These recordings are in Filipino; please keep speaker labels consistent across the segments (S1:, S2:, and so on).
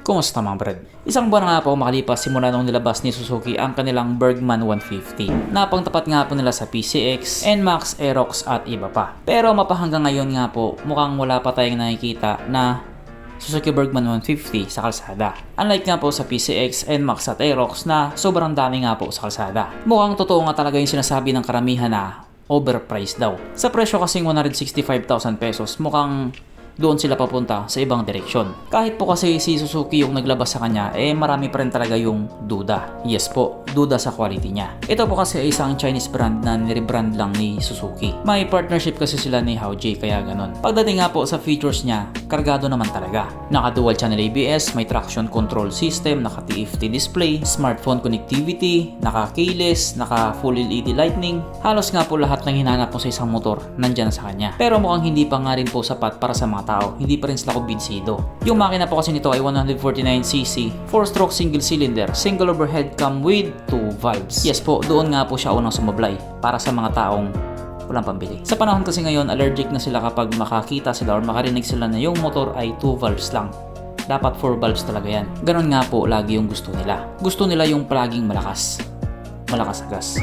S1: Kumusta mga brad? Isang buwan nga po makalipas simula nung nilabas ni Suzuki ang kanilang Bergman 150. Napangtapat nga po nila sa PCX, NMAX, Aerox at iba pa. Pero mapahanggang ngayon nga po mukhang wala pa tayong nakikita na Suzuki Bergman 150 sa kalsada. Unlike nga po sa PCX, NMAX at Aerox na sobrang dami nga po sa kalsada. Mukhang totoo nga talaga yung sinasabi ng karamihan na overpriced daw. Sa presyo kasing 165,000 pesos, mukhang doon sila papunta sa ibang direksyon. Kahit po kasi si Suzuki yung naglabas sa kanya, marami pa rin talaga yung duda. Yes po, duda sa quality niya. Ito po kasi ay isang Chinese brand na nirebrand lang ni Suzuki. May partnership kasi sila ni Hauji, kaya ganun. Pagdating nga po sa features niya, kargado naman talaga. Naka dual channel ABS, may traction control system, naka TFT display, smartphone connectivity, naka keyless, naka full LED lighting. Halos nga po lahat ng hinanap mo sa isang motor nandyan sa kanya. Pero mukhang hindi pa nga rin po sapat para sa mga tao, hindi pa rin sila kumbinsido. Yung makina po kasi nito ay 149cc, 4-stroke single cylinder, single overhead cam with 2 valves. Yes po, doon nga po siya unang sumablay para sa mga taong walang pambili. Sa panahon kasi ngayon, allergic na sila kapag makakita sila or makarinig sila na yung motor ay 2 valves lang. Dapat 4 valves talaga yan. Ganon nga po lagi yung gusto nila. Gusto nila yung palaging malakas sa gas.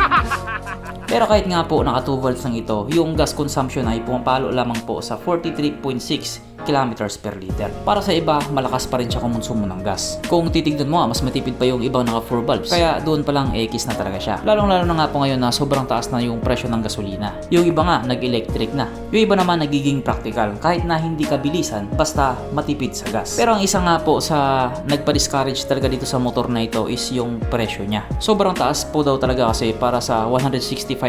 S1: Pero kahit nga po naka 2 volts lang ito, yung gas consumption ay pumapalo lamang po sa 43.6 kilometers per liter. Para sa iba, malakas pa rin siya kumonsumo ng gas. Kung titignan mo, mas matipid pa yung ibang naka 4 valves. Kaya doon pa lang X na talaga siya. Lalong-lalo na nga po ngayon na sobrang taas na yung presyo ng gasolina. Yung iba nga, nag-electric na. Yung iba naman nagiging practical. Kahit na hindi kabilisan, basta matipid sa gas. Pero ang isa nga po sa nagpa-discourage talaga dito sa motor na ito is yung presyo niya. Sobrang taas po daw talaga kasi para sa 165,000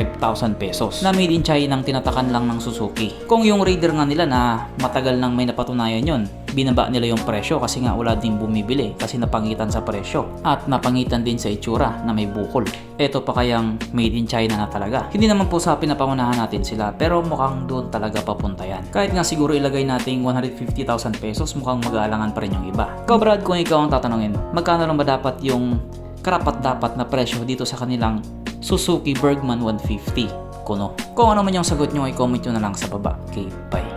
S1: pesos na made in China ang tinatakan lang ng Suzuki. Kung yung Raider nga nila na matagal nang may napatunayan yun, binaba nila yung presyo kasi nga wala din bumibili kasi napangitan sa presyo at napangitan din sa itsura na may bukol. Ito pa kayang made in China na talaga. Hindi naman po sa pinapangunahan natin sila, pero mukhang doon talaga papunta yan. Kahit nga siguro ilagay nating 150,000 pesos, mukhang mag-aalangan pa rin yung iba. Ikaw Brad, kung ikaw ang tatanungin, magkano lang ba dapat yung karapat-dapat na presyo dito sa kanilang Suzuki Bergman 150 Kuno? Kung ano man yung sagot nyo, i-comment nyo na lang sa baba. Okay, bye.